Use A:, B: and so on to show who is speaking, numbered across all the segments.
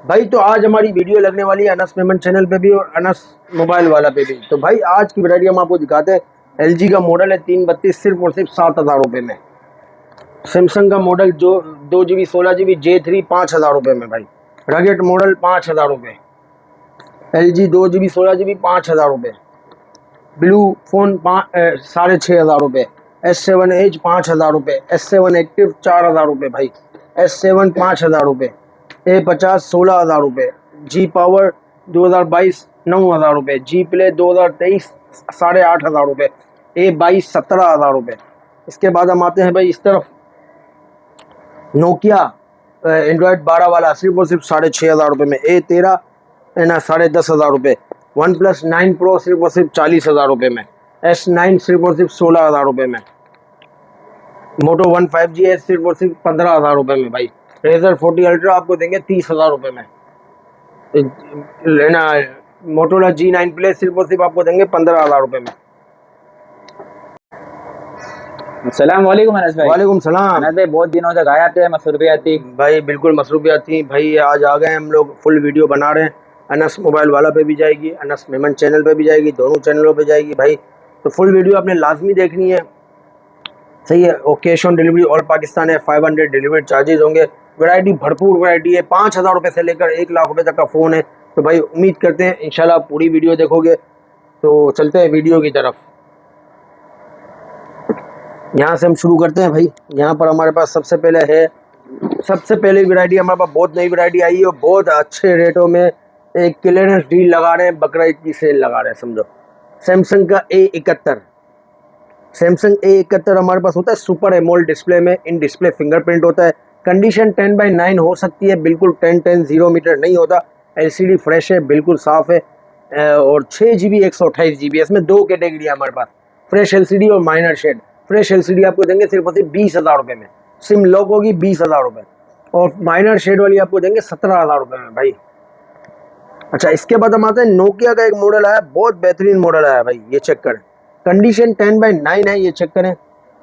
A: भाई तो आज हमारी वीडियो लगने वाली है अनस पेमेंट चैनल पे भी और अनस मोबाइल वाला पे भी। तो भाई आज की वैरायटी हम आपको दिखाते हैं। एलजी का मॉडल है 332 सिर्फ और सिर्फ 7,000 रुपये में। सैमसंग का मॉडल जो 2 GB 16 GB J3 5,000 रुपये में भाई। रगेट मॉडल 5,000 रुपये। LG 2 GB 16 GB 5,000 रुपये। ब्लू फोन 6,500 रुपये। S7 एज 5,000 रुपये। S7 एक्टिव 4,000 रुपये भाई। S7 5,000 रुपये। A50 16,000 रुपये। जी पावर 2022 9,000 रुपये। जी प्ले 2023 8,500 रुपये। A22 17,000 रुपये। इसके बाद हम आते हैं भाई इस तरफ। नोकिया एंड्रॉयड 12 वाला सिर्फ और सिर्फ 6,500 रुपये में। A13 है ना 10,500 रुपये। वन प्लस 9 प्रो सिर्फ और सिर्फ 40,000 रुपये में। S9 सिर्फ और सिर्फ 16,000 रुपये में। मोटो वन 5G है सिर्फ और सिर्फ 15,000 रुपये में भाई। रेजर 40 अल्ट्रा आपको देंगे 30,000 रुपये में। लेना मोटोला G9 प्ले सिर्फ और सिर्फ आपको देंगे 15,000 रुपये में।
B: अस्सलाम वालेकुम अनस भाई।
A: वालेकुम सलाम।
B: अनस भाई बहुत दिनों से गायब थे, मसरूफियत थी।
A: भाई बिल्कुल मसरूफियत थी भाई। आज आ गए हम लोग, फुल वीडियो बना रहे हैं। अनस मोबाइल वाला पे भी जाएगी, अनस मेमन चैनल पे भी जाएगी, दोनों चैनलों पे जाएगी भाई। तो फुल वीडियो आपने लाजमी देखनी है, सही है। और cash on delivery all Pakistan है। 500 डिलीवरी चार्जेस होंगे। वैरायटी भरपूर वैरायटी है। 5,000 रुपये से लेकर 1,00,000 रुपये तक का फ़ोन है। तो भाई उम्मीद करते हैं इंशाल्लाह पूरी वीडियो देखोगे। तो चलते हैं वीडियो की तरफ। यहाँ से हम शुरू करते हैं भाई। यहाँ पर हमारे पास सबसे पहले वैरायटी हमारे पास बहुत नई वैरायटी आई है और बहुत अच्छे रेटों में एक क्लियरेंस डील लगा रहे हैं, बकरा ईद की सेल लगा रहे हैं समझो। सैमसंग का A71, सैमसंग A71 हमारे पास होता है सुपर एमोल्ड डिस्प्ले में। इन डिस्प्ले फिंगरप्रिंट होता है। कंडीशन 10/9 हो सकती है, बिल्कुल 10 0 मीटर नहीं होता। LCD फ्रेश है, बिल्कुल साफ़ है। और 6 GB 128 GB, इसमें दो कैटेगरी है हमारे पास, फ्रेश LCD और माइनर शेड। फ्रेश LCD आपको देंगे सिर्फ और सिर्फ 20,000 रुपये में। सिम लॉक होगी 20,000 रुपये। और माइनर शेड वाली आपको देंगे 17,000 रुपये में भाई। अच्छा, इसके बाद हम आते हैं नोकिया का एक मॉडल आया, बहुत बेहतरीन मॉडल आया भाई, ये चेक करें। कंडीशन 10/9 है, ये चेक करें।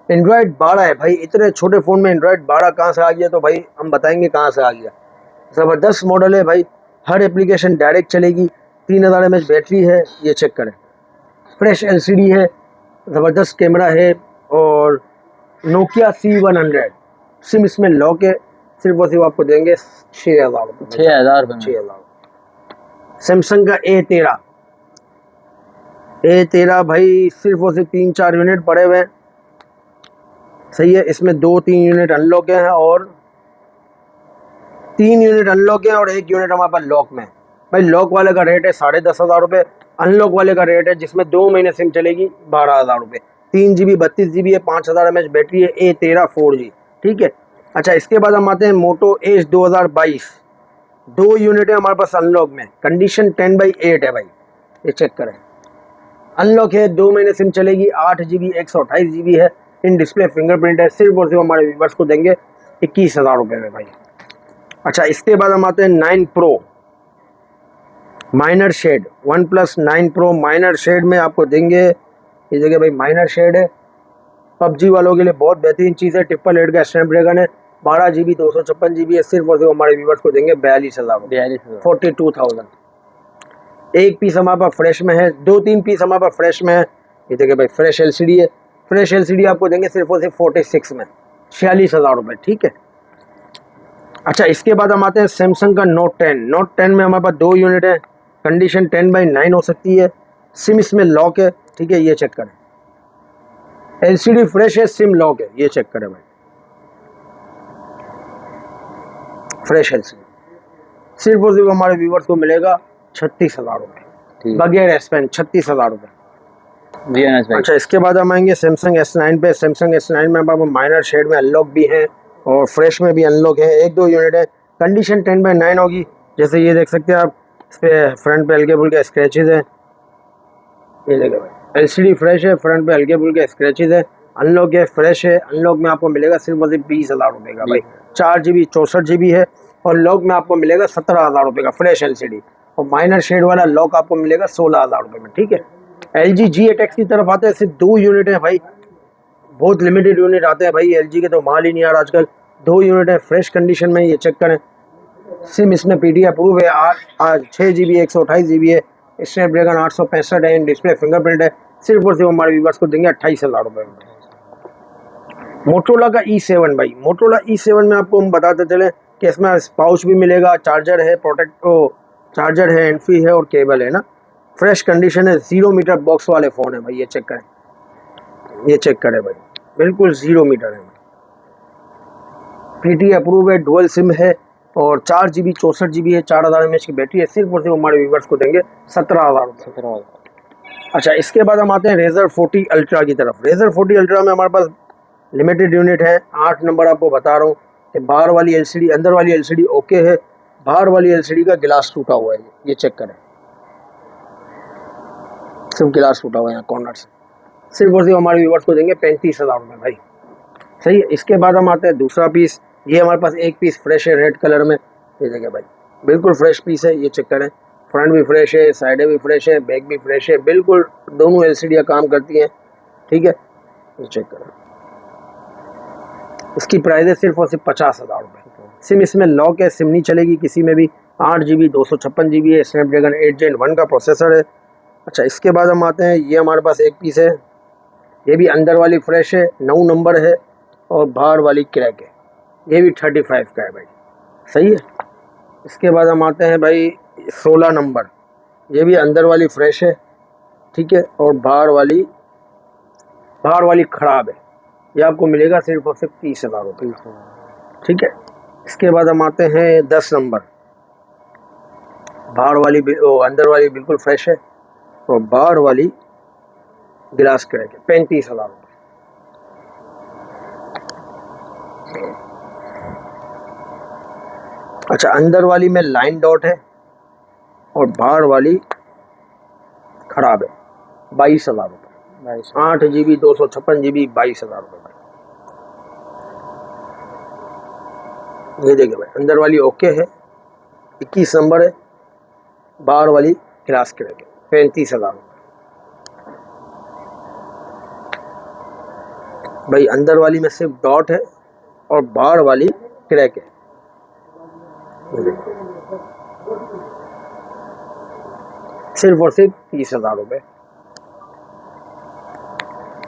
A: एंड्रॉयड 12 है भाई। इतने छोटे फ़ोन में एंड्रॉयड 12 कहाँ से आ गया, तो भाई हम बताएंगे कहाँ से आ गया। ज़बरदस्त मॉडल है भाई। हर एप्लीकेशन डायरेक्ट चलेगी। 3000 mAh बैटरी है, ये चेक करें। फ्रेश LCD है, ज़बरदस्त कैमरा है। और नोकिया C100 सिम इसमें लॉक है। सिर्फ और सिर्फ आपको देंगे 6,000 रुपये।
B: 6,000
A: सैमसंग का A13 भाई सिर्फ और सिर्फ 3-4 यूनिट पड़े हुए हैं, सही है। इसमें 2-3 यूनिट अनलॉक हैं और 3 यूनिट अनलॉक हैं और 1 यूनिट हमारे पास लॉक में भाई। लॉक वाले का रेट है 10,500 रुपये। अनलॉक वाले का रेट है जिसमें 2 महीने सिम चलेगी 12,000 रुपये। 3 GB 32 GB है, 5,000 mAh बैटरी है। A13 4G, ठीक है। अच्छा, इसके बाद हम आते हैं मोटो एज 2022। 2 यूनिट है हमारे पास अनलॉक में। कंडीशन 10/8 है भाई, ये चेक करें। अनलॉक है, 2 महीने सिम चलेगी। 8 GB 128 GB है। इन डिस्प्ले फिंगरप्रिंट है। सिर्फ और सिर्फ हमारे व्यूवर्स को देंगे 21,000 रुपये में भाई। अच्छा, इसके बाद हम आते हैं 9 pro minor shade. One plus 9 pro minor shade में आपको देंगे, ये जगह भाई माइनर शेड है। PUBG वालों के लिए बहुत बेहतरीन चीज़ है। 888 का स्नैपड्रैगन है। 12 GB 256 GB है। सिर्फ और सिर्फ हमारे व्यूवर्स को देंगे 42,000 रुपये, 42,000। एक पीस हमारे पास फ्रेश में है, 2-3 पीस हमारे पास फ्रेश में है। ये देखिए भाई, फ्रेश LCD है। फ्रेश LCD आपको देंगे सिर्फ और सिर्फ 46 में, 46,000 रुपये, ठीक है। अच्छा, इसके बाद हम आते हैं सैमसंग का नोट 10। नोट 10 में हमारे पास 2 यूनिट है। कंडीशन 10/9 हो सकती है। सिम इसमें लॉक है, ठीक है, ये चेक करें। LCD फ्रेश है, सिम लॉक है, ये चेक करें भाई। फ्रेश LCD सिर्फ और सिर्फ हमारे व्यूवर्स को मिलेगा 36,000 रुपये बगैर एसपेन, 36,000 रुपये। अच्छा, इसके बाद हम आएंगे सैमसंग S9 पे। सैमसंग S9 में अब माइनर शेड में अनलॉक भी है और फ्रेश में भी अनलॉक है। 1-2 यूनिट है। कंडीशन 10/9 होगी। जैसे ये देख सकते हैं आप, इस पर फ्रंट पे हल्के फुल्के स्क्रैचेज हैं, ये देखें भाई। LCD फ्रेश है, फ्रंट पे हल्के फुल्के स्क्रैचेज है। अनलॉक है, फ्रेश है। अनलॉक में आपको मिलेगा सिर्फ और सिर्फ 20,000 रुपये का भाई। 4 GB 64 GB है और लॉक में आपको मिलेगा 17,000 रुपये का फ्रेश LCD। और माइनर शेड वाला लॉक आपको मिलेगा 16,000 रुपये में, ठीक है। LG G8X की तरफ आते हैं, सिर्फ 2 यूनिट है भाई। बहुत लिमिटेड यूनिट आते हैं भाई। LG के तो माल ही नहीं आ रहा आजकल। 2 यूनिट है, फ्रेश कंडीशन में, ये चेक करें। सिम इसमें पीटी अप्रूव है। आज 6 GB 128 GB है, स्नैपड्रैगन 865 है, डिस्प्ले फिंगरप्रिंट है। सिर्फ और सिर्फ हमारे व्यूवर्स को देंगे 28,000 रुपये में। मोटरोला का E7 भाई, मोटरोला E7 में आपको हम बताते चले कि इसमें पाउच भी मिलेगा, चार्जर है, चार्जर है, एंट्री है और केबल है ना। फ्रेश कंडीशन है, 0 मीटर बॉक्स वाले फ़ोन है भाई। ये चेक करें, ये चेक करें भाई, बिल्कुल 0 मीटर है। पीटी अप्रूव है, डुअल सिम है और 4 GB 64 GB है, 4000 mAh की बैटरी है। सिर्फ और सिर्फ हमारे व्यूवर्स को देंगे 17,000 रुपये।
B: 17,000।
A: अच्छा, इसके बाद हम आते हैं रेजर 40 अल्ट्रा की तरफ। रेजर 40 अल्ट्रा में हमारे पास लिमिटेड यूनिट है। 8 नंबर आपको बता रहा हूँ कि बाहर वाली एलसीडी, अंदर वाली एलसीडी ओके है, बाहर वाली एलसीडी का गिलास टूटा हुआ है। ये चेक करें, सिर्फ गिलास टूटा हुआ है यहाँ कॉर्नर से। सिर्फ और सिर्फ हमारे व्यूवर्स को देंगे 35,000 रुपये भाई। सही है। इसके बाद हम आते हैं दूसरा पीस। ये हमारे पास एक पीस फ्रेश है रेड कलर में। ये देखिए भाई, बिल्कुल फ्रेश पीस है। ये चेक करें, फ्रंट भी फ्रेश है, साइडें भी फ्रेश है, बैक भी फ्रेश है, बिल्कुल दोनों एलसीडियाँ काम करती हैं। ठीक है, ये चेक करें। इसकी प्राइस है सिर्फ और सिर्फ 50,000 रुपये। सिम इसमें लॉक है, सिम नहीं चलेगी किसी में भी। 8 GB 256 GB है, स्नैपड्रैगन 8 Gen 1 का प्रोसेसर है। अच्छा, इसके बाद हम आते हैं, ये हमारे पास एक पीस है। ये भी अंदर वाली फ्रेश है, 9 नंबर है और बाहर वाली क्रैक है। ये भी 35 का है भाई। सही है। इसके बाद हम आते हैं भाई 16 नंबर। ये भी अंदर वाली फ्रेश है, ठीक है, और बाहर वाली ख़राब है। ये आपको मिलेगा सिर्फ और सिर्फ 30,000 रुपये। ठीक है। इसके बाद हम आते हैं 10 नंबर। अंदर वाली बिल्कुल फ्रेश है और बाहर वाली गिलास क्रैक है। 35,000 रुपये। अच्छा, अंदर वाली में लाइन डॉट है और बाहर वाली खराब है। 22,000 रुपये। 8 GB 256 GB 22,000 रुपये भाई। ये देखिए भाई, अंदर वाली ओके है, 21 नंबर है, बाहर वाली गिलास क्रैक है। 35,000 रुपये भाई। अंदर वाली में सिर्फ डॉट है और बाहर वाली क्रैक है। सिर्फ और सिर्फ 30,000 रुपये।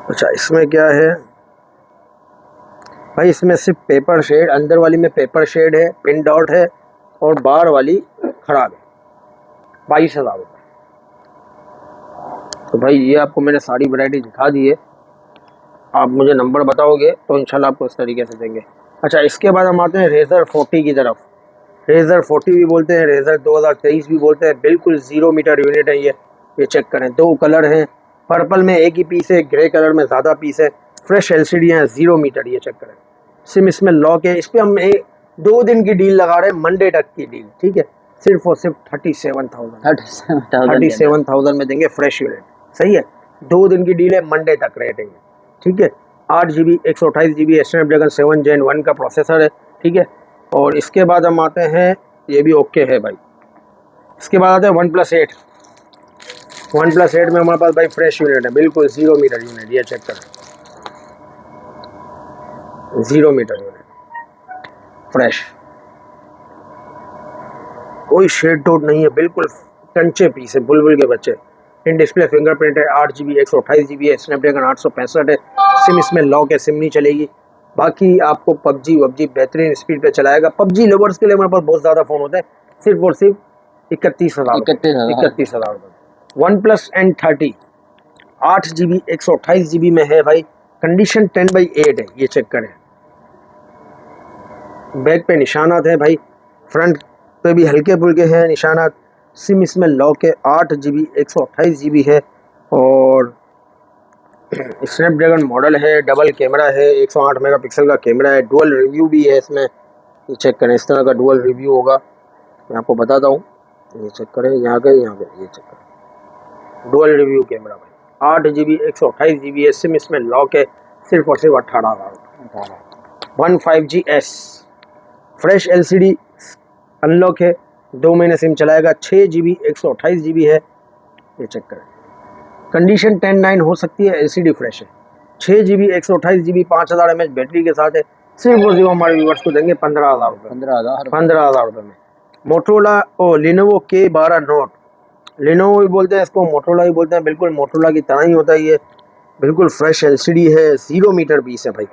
A: अच्छा, इसमें क्या है भाई, इसमें सिर्फ पेपर शेड, अंदर वाली में पेपर शेड है, पिन डॉट है और बाहर वाली खराब है। 22,000 रुपये। तो भाई ये आपको मैंने सारी वैरायटी दिखा दी है। आप मुझे नंबर बताओगे तो इंशाल्लाह आपको इस तरीके से देंगे। अच्छा, इसके बाद हम आते हैं रेजर 40 की तरफ। रेजर 40 भी बोलते हैं, रेजर 2023 भी बोलते हैं। बिल्कुल 0 मीटर यूनिट है ये चेक करें। 2 कलर हैं, पर्पल में एक ही पीस है, ग्रे कलर में ज़्यादा पीस है। फ्रेश एलसीडी है, 0 मीटर। ये चेक करें। सिम इसमें लॉक है। इस पर हम 2 दिन की डील लगा रहे हैं, मंडे तक की डील। ठीक है, सिर्फ और सिर्फ 37,000 में देंगे फ्रेश यूनिट। सही है। 2 दिन की डील है, मंडे तक रेट है। ठीक है। 8 GB 128 GB स्नैपड्रैगन 7 Gen 1 का प्रोसेसर है। ठीक है। और इसके बाद हम आते हैं, ये भी ओके है भाई। इसके बाद आते हैं OnePlus 8। OnePlus 8 में हमारे पास भाई फ्रेश यूनिट है, बिल्कुल 0 मीटर यूनिट। ये चेक करें, 0 मीटर यूनिट फ्रेश, कोई शेड टोट नहीं है, बिल्कुल कंचे पीस है, बुलबुल के बच्चे। इन डिस्प्ले फिंगरप्रिंट है, 8 GB 128 GB है, स्नैपड्रैगन 865 है। सिम इसमें लॉक है, सिम नहीं चलेगी। बाकी आपको पबजी बेहतरीन स्पीड पे चलाएगा। पबजी लवर्स के लिए हमारे पास बहुत ज़्यादा फ़ोन होते हैं। सिर्फ और सिर्फ 31,000 रुपये। OnePlus N30 8 GB 128 GB में है भाई। कंडीशन 10/8 है। ये चेक करें, बैक पे निशानात है भाई, फ्रंट पे भी हल्के फुल्के हैं निशानात। सिम इसमें लॉक है, 8 GB 128 GB है और स्नैपड्रैगन मॉडल है, डबल कैमरा है, 108 मेगापिक्सल का कैमरा है, डुअल रिव्यू भी है इसमें। ये चेक करें, इस तरह का डुअल रिव्यू होगा, मैं आपको बताता हूँ। ये चेक करें, यहाँ पे ये चेक करें, डुअल रिव्यू कैमरा भाई। 8 GB 128 GB है। सिम इसमें लॉक है, सिर्फ और सिर्फ 18,000। 15GS फ्रेश LCD अनलॉक है, 2 महीने सिम चलाएगा। 6 GB 128 GB है। ये चेक करें, कंडीशन 10/9 हो सकती है, LCD फ्रेश है। 6 GB 128 GB 5000 mAh बैटरी के साथ है। सिर्फ और सिर्फ हमारे व्यूवर्स को देंगे 15,000 रुपये। 15,000 रुपये में मोटरोला ओ लिनोवो K12 नोट, लिनोवो भी बोलते हैं इसको, मोटरोला भी बोलते हैं, बिल्कुल मोटरोला की तरह ही होता है ये। बिल्कुल फ्रेश एलसीडी है, 0 मीटर पीस है भाई,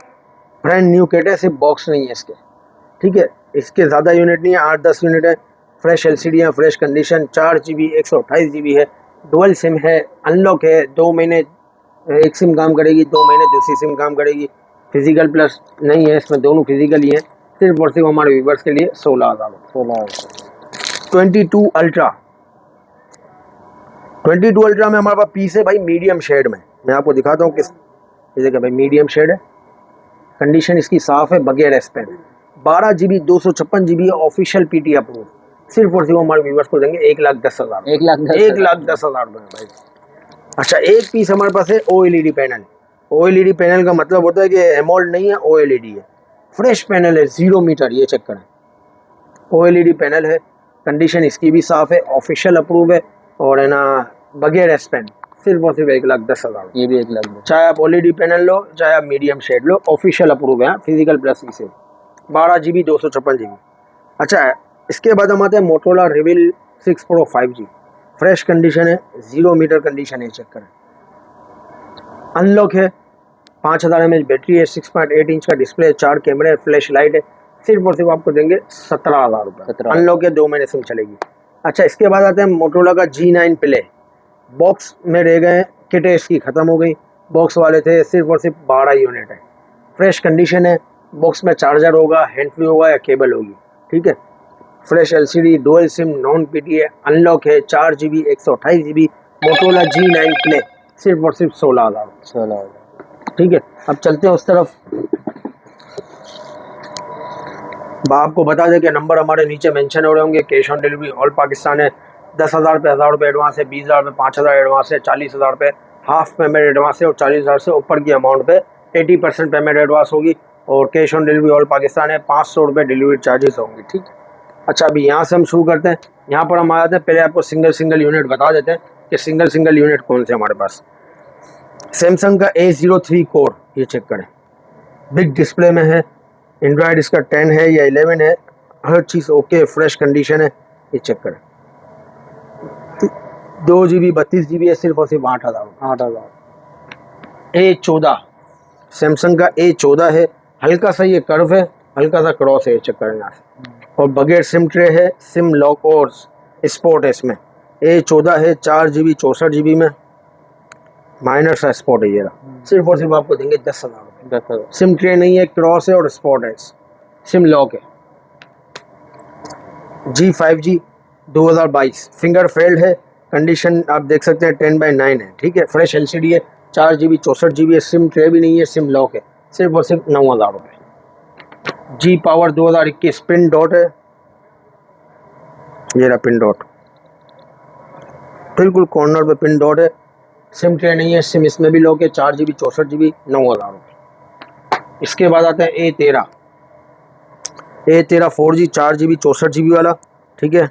A: ब्रांड न्यू किट है, सिर्फ बॉक्स नहीं है इसके, ठीक है। इसके ज़्यादा यूनिट नहीं है, 8-10 यूनिट है। फ्रेश एलसीडी है, फ्रेश कंडीशन, 4 GB 128 GB है, डुअल सिम है, अनलॉक है, 2 महीने एक सिम काम करेगी, 2 महीने दूसरी सिम काम करेगी। फिजिकल प्लस नहीं है इसमें, दोनों फिजिकल ही हैं। सिर्फ और सिर्फ हमारे व्यूवर्स के लिए 16,000। 22 अल्ट्रा, 22 अल्ट्रा में हमारे पास पीस है भाई मीडियम शेड में। मैं आपको दिखाता हूँ किस, जैसे कि भाई मीडियम शेड है, कंडीशन इसकी साफ़ है, बगैर एसपेन है, 12 GB 256 GB official PT approve. सिर्फ और सिर्फ हमारे व्यूवर्स को देंगे 1,10,000। 1,10,000 में भाई। अच्छा, एक पीस हमारे पास है OLED पैनल। OLED पैनल का मतलब होता है कि एमोल्ड नहीं है, OLED है, फ्रेश पैनल है, 0 मीटर, ये चेक करें, OLED पैनल है, कंडीशन इसकी भी साफ़ है, ऑफिशियल अप्रूव है, और है ना बगैर एसपेन। सिर्फ और सिर्फ 1,10,000।
B: ये भी 1,10,000।
A: चाहे आप OLED पैनल लो, चाहे आप मीडियम शेड लो, ऑफिशियल अप्रूव है, फिजिकल प्लस इसे 12 GB 256 GB। अच्छा, इसके बाद हम आते हैं Motorola reveal 6 Pro 5G, fresh condition है, 0 मीटर कंडीशन है, चेक करें, अनलॉक है, 5000 mAh बैटरी है, 6.8 इंच का डिस्प्ले है, 4 कैमरे है, फ्लैश लाइट है। सिर्फ और सिर्फ आपको देंगे 17,000 रुपये, अनलॉक है, 2 महीने सिम चलेगी। अच्छा, इसके बाद आते हैं मोटोरोला का G9 प्ले, बॉक्स में रह गए, किट इसकी ख़त्म हो गई, बॉक्स वाले थे, सिर्फ और सिर्फ 12 यूनिट है, फ्रेश कंडीशन है, बॉक्स में चार्जर होगा, हैंड फ्री होगा या केबल होगी, ठीक है। Fresh LCD, dual SIM, non PT है, अनलॉक है, 4 GB 128 GB, Motorola G9 play, सिर्फ और सिर्फ 16,000। ठीक है, अब चलते हैं उस तरफ। आपको बता दें कि नंबर हमारे नीचे मेंशन हो रहे होंगे। Cash on delivery all Pakistan है, 10,000 पे 1,000 रुपये एडवांस है, 20,000 पे 5,000 एडवांस है, 40,000 पे हाफ पेमेंट एडवांस है, और 40,000 से ऊपर की अमाउंट पे 80% पेमेंट एडवांस होगी, और cash on delivery all Pakistan है, 500 रुपये डिलीवरी चार्जेस होंगे, ठीक है। अच्छा, अभी यहाँ से हम शुरू करते हैं। यहाँ पर हम आ जाते हैं, पहले आपको सिंगल यूनिट बता देते हैं कि सिंगल यूनिट कौन से हमारे पास। सैमसंग का A03 कोर, ये चेक करें, बिग डिस्प्ले में है, एंड्रॉयड इसका 10 है या 11 है, हर चीज़ ओके, फ्रेश कंडीशन है, ये चेक करें, 2 GB 32 GB है, सिर्फ और सिर्फ 8,000। A14 सैमसंग का A14 है, हल्का सा ये कर्व है, हल्का सा क्रॉस है, ये चेक करें यहाँ से, और बगैर सिम ट्रे है, सिम लॉक और स्पॉट है इसमें। A14 है, 4 GB 64 GB में, माइनर सा स्पॉट है ये रहा, सिर्फ और सिर्फ आपको देंगे 10,000। सिम ट्रे नहीं है, क्रॉस है और स्पॉट है, सिम लॉक है। G5G 2022 फिंगर फेल्ड है, कंडीशन आप देख सकते हैं 10/9 है, ठीक है, फ्रेश एलसीडी है, 4 GB 64 GB है, सिम ट्रे भी नहीं है, सिम लॉक है, सिर्फ और सिर्फ 9,000 रुपये। G पावर 2021 पिन डॉट है, ये रहा पिन डॉट, बिल्कुल कॉर्नर पे पिन डॉट है, सिम ट्रे नहीं है, सिम इसमें भी लॉक है, 4 GB 64 GB, 9,000 रुपये। इसके बाद आता है A13 4G 4 GB 64 GB वाला, ठीक है,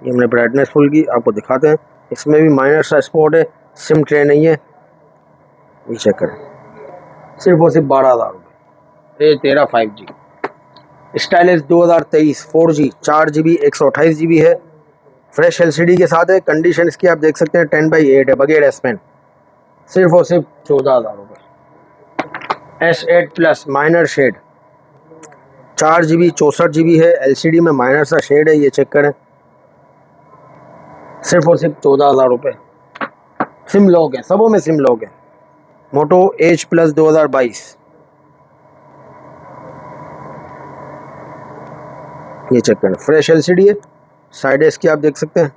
A: ये हमने ब्राइटनेस फुल की, आपको दिखाते हैं, इसमें भी माइनर सा स्पॉट है, सिम ट्रे नहीं है, ये चेक करें, सिर्फ और सिर्फ 12,000 रुपये। A13 5G stylish 2023 4G 4 GB 128 GB है, फ्रेश एलसीडी के साथ है, कंडीशन इसकी आप देख सकते हैं 10/8 है, बगैर एसपेन, सिर्फ और सिर्फ 14,000 रुपये। S8 plus minor shade 4 GB 64 GB है, एलसीडी में माइनर सा शेड है, ये चेक करें, सिर्फ और सिर्फ 14,000 रुपये। सिम लॉक है, सबों में सिम लॉक है। मोटो H प्लस 2022, ये चेक करें, फ्रेश एलसीडी है, साइड इसकी आप देख सकते हैं,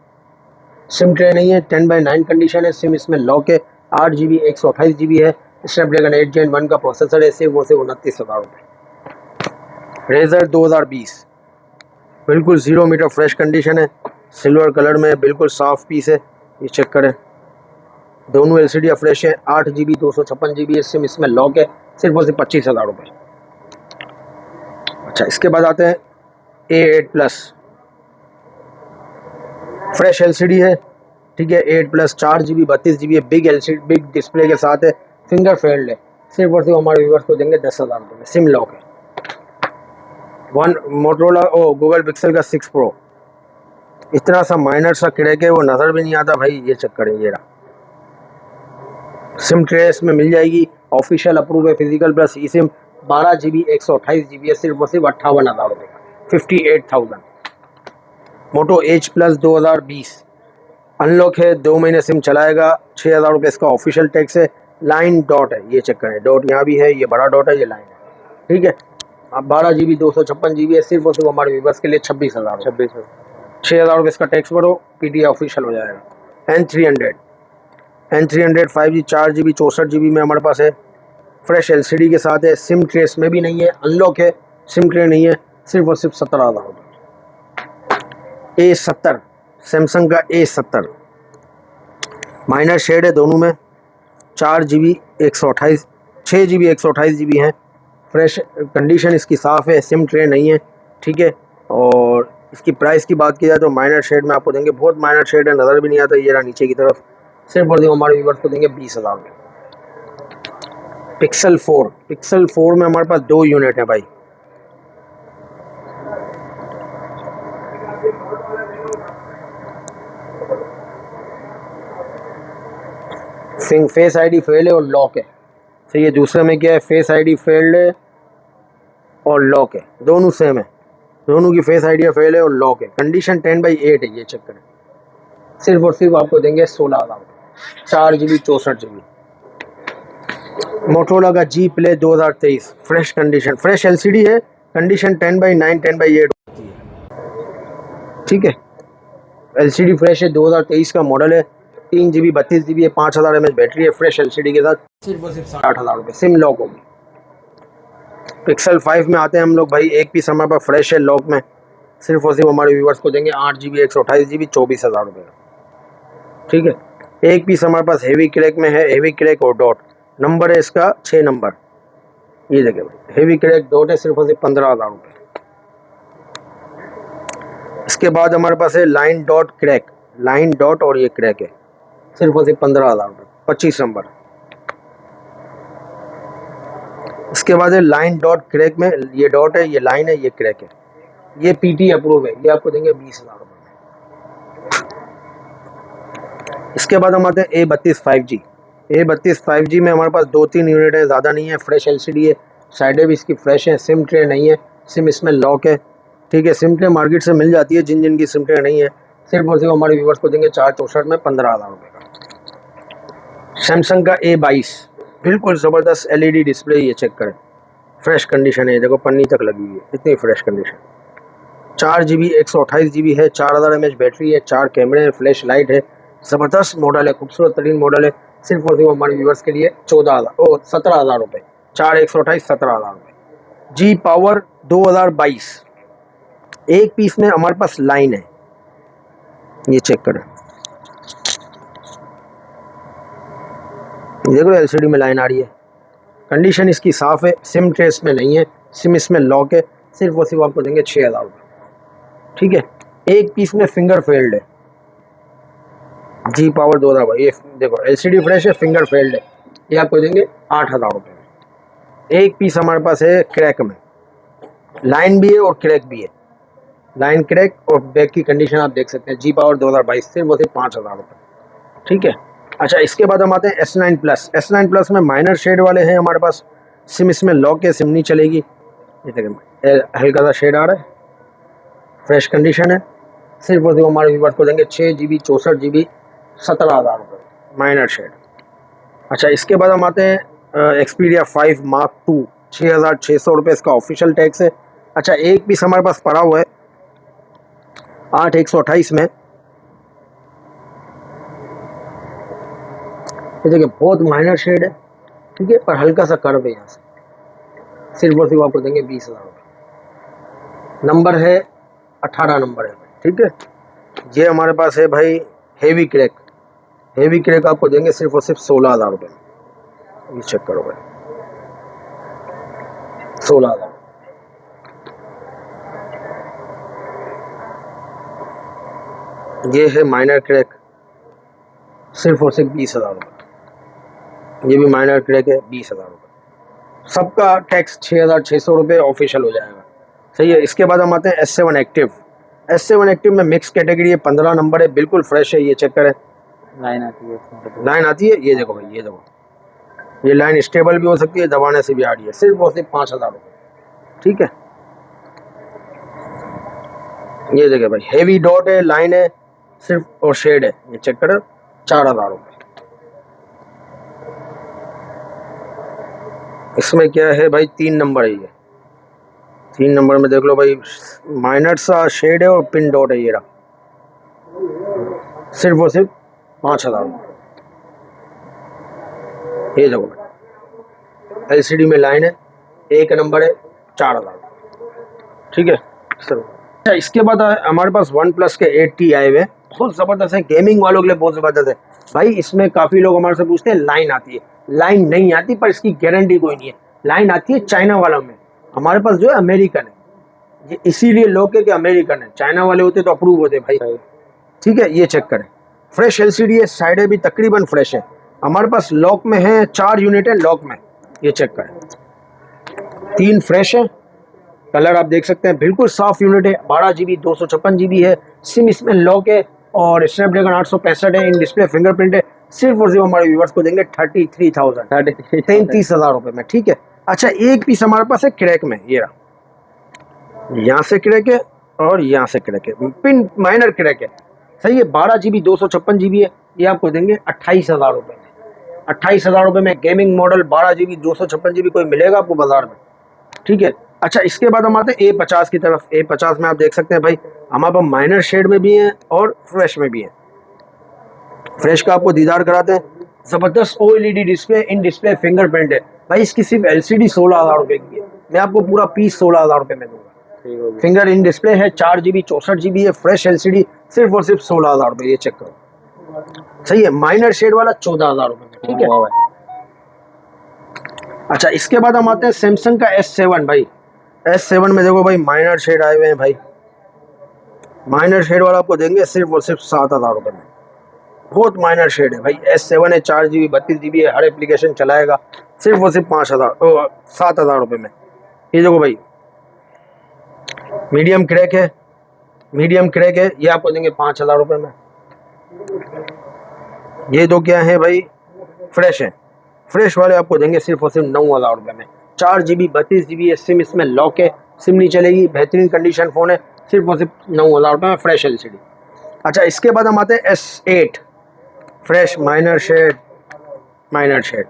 A: सिम ट्रे नहीं है, 10/9 कंडीशन है, सिम इसमें लॉक है, 8 GB 128 GB है, स्नैपड्रैगन 8 Gen 1 का प्रोसेसर है, सिर्फ वो से 29,000 रुपये। रेजर 2020 बिल्कुल 0 मीटर फ्रेश कंडीशन है, सिल्वर कलर में, बिल्कुल साफ पीस है, ये चेक करें, दोनों एलसीडी फ्रेश है, 8 GB 256 GB है, सिम इसमें लॉक है, सिर्फ और सिर्फ 25,000 रुपये। अच्छा, इसके बाद आते हैं A8 प्लस, फ्रेश एलसीडी है, ठीक है, 8 प्लस 4 GB 32 GB है, बिग एलसीडी बिग डिस्प्ले के साथ है, फिंगर फेल्ड है, सिर्फ और सिर्फ हमारे व्यूवर्स को देंगे 10,000 रुपये में, सिम लॉक है। मोटोरोला गूगल पिक्सल का 6 Pro इतना सा माइनर सा क्रैक है, वो नज़र भी नहीं आता भाई। ये चक्कर है, ये रहा। सिम ट्रेस में मिल जाएगी, ऑफिशियल अप्रूव है, फिजिकल प्लस ई सिम, 12 GB 128 GB है, सिर्फ और सिर्फ 58,000 रुपये का, 58,000। मोटो एच प्लस 2020 अनलॉक है, 2 महीने सिम चलाएगा, 6,000 रुपये इसका ऑफिशियल टैक्स है। लाइन डॉट है, ये चक्कर है, डॉट यहाँ भी है, ये बड़ा डॉट है, ये लाइन है, ठीक है। अब 12 GB 256 GB है, सिर्फ और सिर्फ हमारे व्यूवर्स के लिए 26,000। 6,000 रुपये इसका टैक्स भरो, PTA ऑफिशियल हो जाएगा। N300 5G 4 GB 64 GB में हमारे पास है, फ्रेश LCD के साथ है, सिम ट्रेस में भी नहीं है, अनलॉक है, सिम ट्रे नहीं है, सिर्फ और सिर्फ 17,000 रुपये। A70 सैमसंग का A70 माइनर शेड है दोनों में, 4 GB 128 6 GB 128 GB है, फ्रेश कंडीशन इसकी साफ़ है, सिम ट्रे नहीं है, ठीक है। और इसकी प्राइस की बात की जाए तो माइनर शेड में आपको देंगे, बहुत माइनर शेड है, नज़र भी नहीं आता, ये रहा नीचे की तरफ, सिर्फ और सिर्फ हमारे व्यूवर्स को देंगे 20,000 में। पिक्सल 4 में हमारे पास 2 यूनिट है भाई। फेस ID फेल है और लॉक है, तो ये दूसरे में क्या है, फेस ID फेल्ड है और लॉक है, दोनों सेम है, दोनों की फेस ID फेल है और लॉक है। कंडीशन 10/8 है, ये चक्कर है, सिर्फ और सिर्फ आपको देंगे 16,000, 4 GB 64 GB। मोटोरोला का G Play 2023 fresh condition, fresh LCD है, कंडीशन 10/9 10/8 होती है, ठीक है। LCD फ्रेश है, 2023 का मॉडल है, 3 GB 32 GB है, 5000 mAh बैटरी है, फ्रेश LCD के साथ, सिर्फ और सिर्फ 60,000 रुपये, सिम लॉक होगी। पिक्सल 5 में आते हैं हम लोग भाई, एक पीस हमारे पास फ्रेश है लॉक में, सिर्फ और सिर्फ हमारे व्यूवर्स को देंगे 8 GB 128 GB 24,000 रुपये का, ठीक है। एक पीस हमारे पास हेवी क्रैक में है, हेवी क्रैक और डॉट, नंबर है इसका 6 नंबर, ये देखिए भाई, हेवी क्रैक डॉट है, सिर्फ और सिर्फ 15,000 रुपये। इसके बाद हमारे पास है line dot crack, line dot और ये क्रैक है, सिर्फ और सिर्फ 15,000 रुपये, 25 नंबर। इसके बाद है लाइन डॉट क्रैक में, ये डॉट है, ये लाइन है, ये क्रैक है, ये PT अप्रूव है, ये आपको देंगे 20,000 रुपये। इसके बाद हम आते हैं A32 5G। A32 5G में हमारे पास 2-3 यूनिट है, ज़्यादा नहीं है, फ्रेश LCD है, साइडें भी इसकी फ्रेश है, सिम ट्रे नहीं है, सिम इसमें लॉक है, ठीक है। सिम ट्रे मार्केट से मिल जाती है, जिन जिन की सिम ट्रे नहीं है, सिर्फ और सिर्फ हमारे व्यूवर्स को देंगे 464 में 15,000 रुपये का। सैमसंग का A22 बिल्कुल ज़बरदस्त LED डिस्प्ले, ये चेक करें, फ्रेश कंडीशन है, देखो पन्नी तक लगी हुई है, इतनी फ्रेश कंडीशन। 4 GB 128 GB है, 4000 mAh बैटरी है, 4 कैमरे हैं, फ्लैश लाइट है, ज़बरदस्त मॉडल है, खूबसूरत तरीन मॉडल है, सिर्फ और सिर्फ हमारे व्यूवर्स के लिए 17,000 रुपये, 4 128 17,000 रुपये। G Power 2022 एक पीस में हमारे पास लाइन है, ये चेक करें, देखो LCD में लाइन आ रही है, कंडीशन इसकी साफ़ है, सिम ट्रेस में नहीं है, सिम इसमें लॉक है, सिर्फ और सिर्फ आपको देंगे 6,000 रुपये, ठीक है। एक पीस में फिंगर फेल्ड है, G Power 2022, ये देखो LCD फ्रेश है, फिंगर फेल्ड है, ये आपको देंगे 8,000 रुपये। एक पीस हमारे पास है क्रैक में, लाइन भी है और क्रैक भी है, लाइन क्रैक और बैक की कंडीशन आप देख सकते हैं, G Power 2022 सिर्फ वो सिर्फ 5,000 रुपये, ठीक है। अच्छा, इसके बाद हम आते हैं S9 प्लस। S9 प्लस में माइनर शेड वाले हैं हमारे पास, सिम इसमें लॉक है, सिम नहीं चलेगी, ये देखिए हल्का सा शेड आ रहा है, फ्रेश कंडीशन है, सिर्फ और सिर्फ हमारे व्यूवर्स को देंगे 6 GB 64 GB 17,000 रुपये, माइनर शेड। अच्छा, इसके बाद हम आते हैं Xperia 5 Mark II, 6,600 रुपये इसका ऑफिशियल टैक्स है। अच्छा, एक पीस हमारे पास पड़ा हुआ है 8 128 में, ये देखिए बहुत माइनर शेड है, ठीक है, पर हल्का सा कर्व है यहाँ से, सिर्फ और सिर्फ आपको देंगे 20,000 रुपये। नंबर है 18 नंबर है, ठीक है। ये हमारे पास है भाई हेवी क्रैक, हेवी क्रैक आपको देंगे सिर्फ और सिर्फ 16,000 रुपये, ये चेक करो भाई, 16,000। ये है माइनर क्रैक, सिर्फ और सिर्फ 20,000 रुपये, ये भी माइनर क्रैक है, 20,000 रुपये, सबका टैक्स 6,600 रुपये ऑफिशियल हो जाएगा, सही है। इसके बाद हम आते हैं S7 एक्टिव, S7 एक्टिव में मिक्स कैटेगरी है, 15 नंबर है, बिल्कुल फ्रेश है। ये चेक करें,
B: लाइन आती है इसमें।
A: लाइन आती है, ये देखो भाई, ये देखो, ये लाइन स्टेबल भी हो सकती है, दबाने से भी आ रही है, सिर्फ और सिर्फ 5000 रुपये। ठीक है, ये देखिए भाई, हेवी डॉट है, लाइन है सिर्फ और शेड है, ये चेक करें, 4000 रुपये। इसमें क्या है भाई, 3 नंबर है, ये 3 नंबर में देख लो भाई, माइनर सा शेड है और पिन डॉट है, ये रहा, सिर्फ और सिर्फ 5000 रुपये। ये देखो भाई, LCD में लाइन है, 1 नंबर है, 4000। ठीक है सर। अच्छा, इसके बाद हमारे पास OnePlus के 8T आए हुए हैं, बहुत ज़बरदस्त है, गेमिंग वालों के लिए बहुत ज़बरदस्त है भाई। इसमें काफ़ी लोग हमारे से पूछते हैं लाइन आती है, लाइन नहीं आती, पर इसकी गारंटी कोई नहीं है। लाइन आती है चाइना वालों में, हमारे पास जो है अमेरिकन है, ये इसीलिए लोग है कि अमेरिकन है, चाइना वाले होते तो अप्रूव होते भाई। ठीक है, ये चेक करें, फ्रेश LCD है, साइडें भी तकरीबन फ्रेश है। हमारे पास लॉक में है, 4 यूनिट है लॉक में, ये चेक करें, 3 फ्रेश है, कलर आप देख सकते हैं, बिल्कुल साफ यूनिट है, 12 GB 256 GB है, सिम इसमें लॉक है और स्नैपड्रैगन 865 है, इन डिस्प्ले फिंगरप्रिंट है। सिर्फ और सिर्फ हमारे व्यूवर्स को देंगे 33,000, 33,000 रुपये में। ठीक है। अच्छा, एक पीस हमारे पास है क्रैक में, ये रहा, यहाँ से क्रैक है और यहाँ से क्रैक है, पिन माइनर क्रैक है, सही है। 12 GB 256 GB है, ये आपको देंगे 28,000 रुपये में। 28,000 रुपये में गेमिंग मॉडल 12 GB 256 GB कोई मिलेगा आपको बाजार में। ठीक है। अच्छा, इसके बाद हम आते हैं A50 की तरफ। A50 में आप देख सकते हैं भाई, हमारे पास माइनर शेड में भी हैं और फ्रेश में भी हैं। फ्रेश का आपको दीदार कराते हैं, ज़बरदस्त OLED display, in display fingerprint है भाई। इसकी सिर्फ LCD 16,000 रुपये की है, मैं आपको पूरा पीस 16,000 रुपये में दूंगा। फिंगर इन डिस्प्ले है, 4 GB 64 GB है, फ्रेश LCD, सिर्फ और सिर्फ 16,000 रुपये, ये चेक करो, सही है। माइनर शेड वाला 14,000 रुपये में। ठीक है। अच्छा, इसके बाद हम आते हैं सैमसंग का S7 भाई। S7 में देखो भाई, माइनर शेड आए हुए हैं भाई, माइनर शेड वाला आपको देंगे सिर्फ और सिर्फ 7,000 रुपये में, बहुत माइनर शेड है भाई। S7 है, 4 GB 32 GB है, हर एप्लीकेशन चलाएगा, सिर्फ और सिर्फ 7,000 रुपये में। ये देखो भाई, मीडियम क्रैक है, मीडियम क्रैक है, ये आपको देंगे 5,000 रुपये में। ये दो क्या है भाई, फ्रेश है, फ्रेश वाले आपको देंगे सिर्फ और सिर्फ 9,000 रुपये में। 4 GB 32 GB है, सिम इसमें लॉक है, सिम नहीं चलेगी, बेहतरीन कंडीशन फ़ोन है, सिर्फ और सिर्फ 9,000 रुपये में, फ्रेश LCD। अच्छा, इसके बाद हम आते हैं S8 fresh, minor shade, minor shade.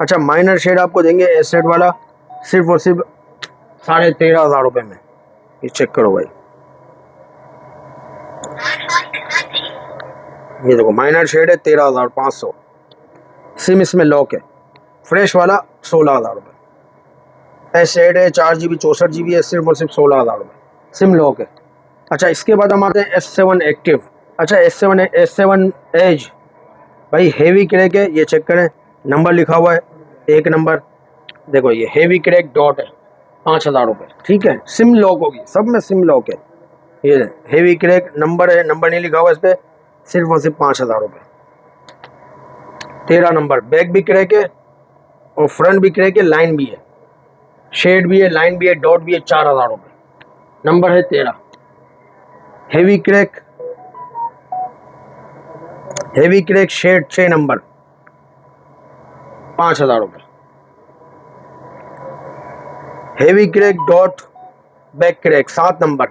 A: अच्छा, माइनर शेड आपको देंगे S8 वाला सिर्फ और सिर्फ 13,500 रुपये में, ये चेक करो भाई। ये देखो, माइनर शेड है, 13,500, सिम इसमें लॉक है, फ्रेश वाला 16,000 रुपये। S8 है, 4 GB 64 GB है, सिर्फ और सिर्फ 16,000 रुपये, सिम लॉक है। अच्छा, इसके बाद हम आते हैं S7 एक्टिव। अच्छा, S7 एज भाई, हेवी क्रैक है, ये चेक करें, नंबर लिखा हुआ है, 1 नंबर, देखो ये हेवी क्रैक डॉट है, 5,000 रुपये। ठीक है, सिम लॉक होगी, सब में सिम लॉक है, ये हेवी क्रैक नंबर है, नंबर नहीं लिखा हुआ इस पर, सिर्फ और सिर्फ 5,000 रुपये। 13 नंबर, बैक भी क्रैक है और फ्रंट भी क्रैक है, लाइन भी है, शेड भी है, लाइन भी है, डॉट भी है, 4,000 रुपये, नंबर है 13। Heavy crack, heavy crack shade 6 number, 5,000 रुपये। Heavy crack dot back crack 7 number,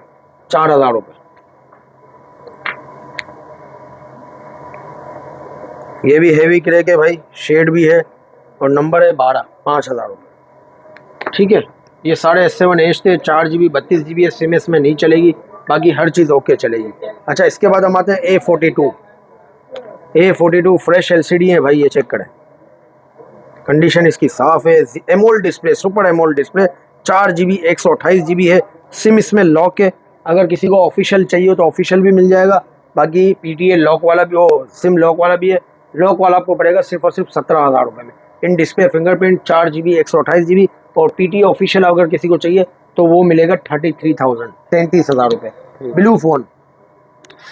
A: 4,000 रुपये। ये भी हेवी क्रैक है भाई, शेड भी है और नंबर है 12, 5,000 रुपये। ठीक है, ये सारे S7 एज थे, 4 GB 32 GB है, सिम इसमें नहीं चलेगी, बाकी हर चीज़ ओके चलेगी। अच्छा, इसके बाद हम आते हैं A42 फ्रेश LCD है भाई, ये चेक करें, कंडीशन इसकी साफ़ है, AMOLED display, super AMOLED display, 4 GB 128 GB है, सिम इसमें लॉक है। अगर किसी को ऑफिशियल चाहिए हो तो ऑफिशियल भी मिल जाएगा, बाकी PTA लॉक वाला भी हो, सिम लॉक वाला भी है। लॉक वाला आपको पड़ेगा सिर्फ और सिर्फ 17,000 रुपये में। In display fingerprint, 4 GB 128 GB और PTA ऑफिशियल अगर किसी को चाहिए तो वो मिलेगा 33,000, 33,000 रुपये। ब्लू फ़ोन,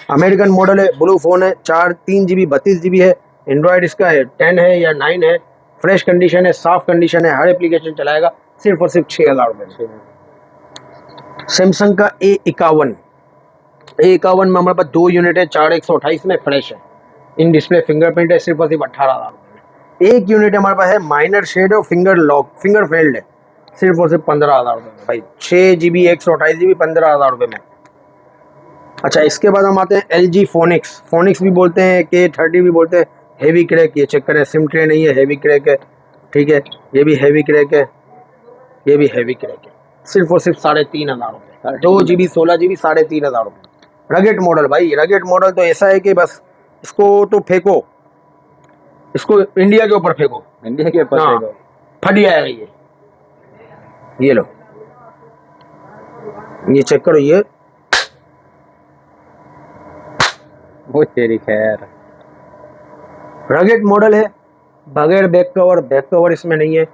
A: अमेरिकन मॉडल है, ब्लू फ़ोन है, 3 GB 32 GB है, एंड्रॉयड इसका है 10 है या 9 है, फ्रेश कंडीशन है, साफ कंडीशन है, हर एप्लीकेशन चलाएगा, सिर्फ और सिर्फ 6,000 रुपये। सैमसंग का A51 A51 में हमारे पास 2 यूनिट है, 4128 में फ्रेश है, इन डिस्प्ले फिंगरप्रिंट है, सिर्फ और सिर्फ 18,000 रुपये में। एक यूनिट हमारे पास है माइनर शेड और फिंगर लॉक फिंगर फेल्ड है, सिर्फ और सिर्फ 15,000 रुपये में भाई। 6 GB 128 GB 15,000 रुपये में। अच्छा, इसके बाद हम आते हैं LG फोनिक्स भी बोलते हैं, K30 भी बोलते हैं। हेवी क्रैक, ये चेक करें, सिम ट्रे नहीं है, हेवी क्रैक है, ठीक है। ये भी हेवी क्रैक है, ये भी हेवी क्रैक है, सिर्फ और सिर्फ 3,500 रुपये। 2 GB 16 GB 3,500 रुपये। रगेट मॉडल भाई, रगेट मॉडल तो ऐसा है कि बस इसको तो फेंको, इसको इंडिया के ऊपर फेंको,
B: इंडिया के ऊपर
A: हाँ,
B: फेंको।
A: फट जाएगा ये लो, ये चेक करो, ये
B: वो तेरी खैर।
A: रगेट मॉडल है, बगैर बैक कवर इसमें नहीं है।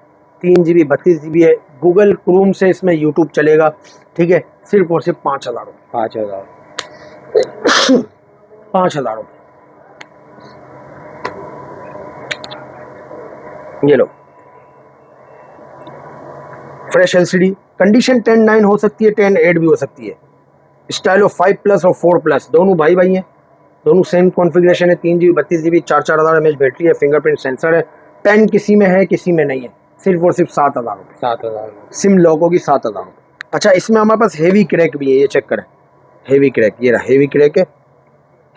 A: 3 GB 32 GB है, गूगल क्रोम से इसमें यूट्यूब चलेगा, ठीक है। सिर्फ और सिर्फ 5,000 रुपये।
B: 5,000।
A: 5,000 रुपये, ये लो। फ्रेश LCD, कंडीशन 10:9 हो सकती है, 10:8 भी हो सकती है। स्टाइलो 5+ और 4+ दोनों भाई हैं, दोनों सेम कॉन्फ़िगरेशन है। 3 GB 32 GB 4,000 mAh बैटरी है, फिंगरप्रिंट सेंसर है। पेन किसी में है, किसी में नहीं है, सिर्फ और सिर्फ 7,000 रुपये।
B: 7,000।
A: सिम लॉक होगी 7,000 रुपये। अच्छा, इसमें हमारे पास हेवी क्रैक भी है, ये चेक करें, हेवी क्रैक, ये रहा हेवी क्रैक है।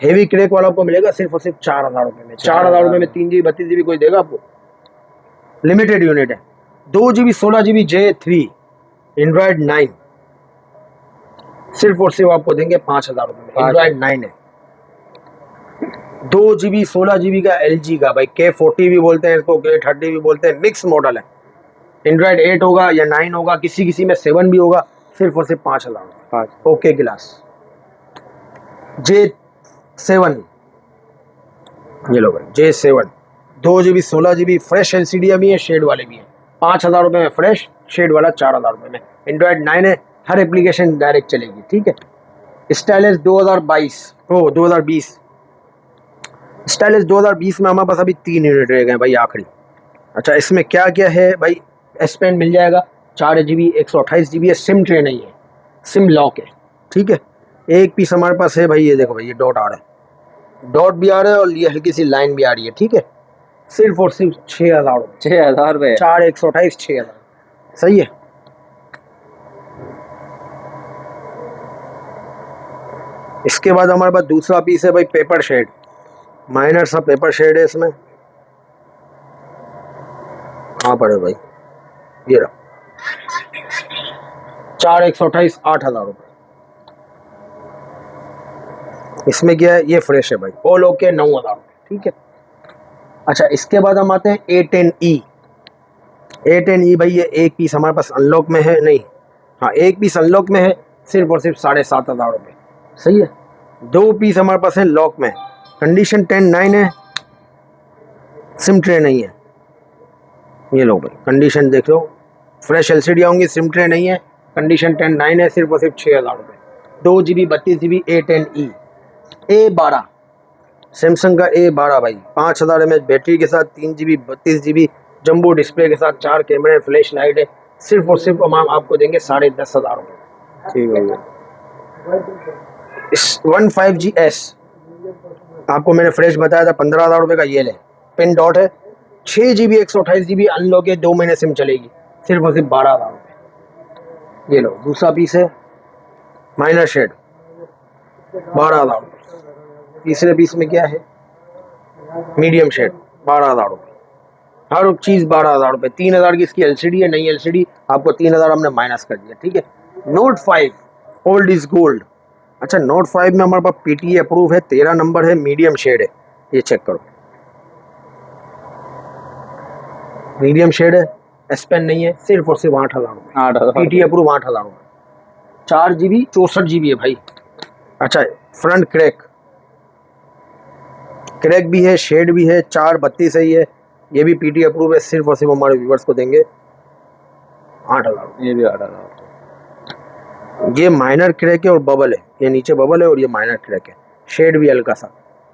A: हेवी क्रैक वाला आपको मिलेगा सिर्फ और सिर्फ 4,000 रुपये में। 4,000 रुपये में 3 GB 32 GB कोई देगा आपको? लिमिटेड यूनिट है। 2 GB 16 GB J3 एंड्रॉयड 9 सिर्फ और सिर्फ आपको देंगे 5,000 रुपये में। एंड्रॉयड 9 है। 2 GB 16 GB का LG का भाई, K40 भी बोलते हैं इसको, K30 भी बोलते हैं, मिक्स मॉडल है। एंड्रॉयड 8 होगा या 9 होगा, किसी में 7 भी होगा, सिर्फ और सिर्फ 5,000 रुपये। ओके ग्लास J7, ये लो भाई J7, 2 GB 16 GB fresh LCD भी है, शेड वाले भी हैं। 5,000 रुपये में फ्रेश, शेड वाला 4,000 रुपये में। एंड्रॉयड 9 है, हर एप्लीकेशन डायरेक्ट चलेगी, ठीक है। स्टाइलिश 2020 स्टाइलिश 2020 में हमारे पास अभी 3 यूनिट रह गए भाई, आखिरी। अच्छा, इसमें क्या क्या है भाई? S Pen मिल जाएगा, 4 GB 128 GB है, सिम ट्रे नहीं है, सिम लॉक है, ठीक है। एक पीस हमारे पास है भाई, ये देखो भाई, ये डॉट आ रहा है, डॉट भी आ रहा है और ये हल्की सी लाइन भी आ रही है, ठीक है। सिर्फ और सिर्फ 6,000 रुपये।
B: 6,000 रुपये।
A: 4 128 6,000, सही है। इसके बाद हमारे पास दूसरा पीस है भाई, पेपर शेड, माइनर सा पेपर शेड है इसमें। कहाँ पर है भाई? ये रहा, 4 128 8,000 रुपये। इसमें क्या है? ये फ्रेश है भाई, ऑल ओके 9,000 रुपये, ठीक है। अच्छा, इसके बाद हम आते हैं A10E भाई, ये एक पीस हमारे पास अनलॉक में है, नहीं हाँ, एक पीस अनलॉक में है, सिर्फ और सिर्फ 7,500 रुपये, सही है। 2 पीस हमारे पास है लॉक में, कंडीशन 10:9 है, सिम ट्रे नहीं है। ये लो भाई, कंडीशन देख लो, फ्रेश LCD आऊँगी, सिम ट्रे नहीं है, कंडीशन 10:9 है, सिर्फ और सिर्फ 6,000 रुपये। 2 GB 32 GB A10E A12, Samsung का A12 भाई, 5,000 mAh बैटरी के साथ, 3 GB 32 GB जंबो डिस्प्ले के साथ, 4 कैमरे, फ्लैश लाइट है, सिर्फ और सिर्फ हम आपको देंगे 10,500 रुपये,
B: ठीक है।
A: 15GS आपको मैंने फ्रेश बताया था 15,000 रुपये का, ये ले। पिन डॉट है, 6 GB 128 GB अनलॉक है, 2 महीने सिम चलेगी, सिर्फ और सिर्फ 12,000 रुपये। ये लो, दूसरा पीस है माइनर शेड, 12,000 रुपये। तीसरे पीस में क्या है? मीडियम शेड, 12,000 रुपये। हर चीज़ 12,000 रुपये। 3,000 की इसकी LCD है, नई LCD, आपको 3,000 हमने माइनस कर दिया, ठीक है। Note 5 old is gold. अच्छा, Note 5 में हमारे पास PTA अप्रूव है, 13 नंबर है, मीडियम शेड है, ये चेक करो, मीडियम शेड है, S Pen नहीं है, सिर्फ और सिर्फ 8,000 रुपये।
B: 8,000
A: PTA अप्रूव 8,000 रुपये। 4 GB 64 GB है भाई। अच्छा, फ्रंट क्रैक भी है, शेड भी है, 432 है, ये भी PTA अप्रूव है, सिर्फ और सिर्फ हमारे व्यूवर्स को देंगे 8,000 रुपये।
B: ये भी 8,000।
A: ये माइनर क्रैक है और बबल है, ये नीचे बबल है और ये माइनर क्रैक है, शेड भी हल्का सा,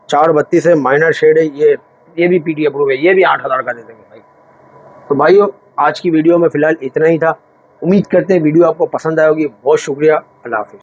A: 432 है, माइनर शेड है, ये भी PTA अप्रूव है, ये भी 8,000 का दे देंगे भाई। तो भाइयों, आज की वीडियो में फ़िलहाल इतना ही था। उम्मीद करते हैं वीडियो आपको पसंद आएगी। बहुत शुक्रिया, अल्लाह हाफिज़।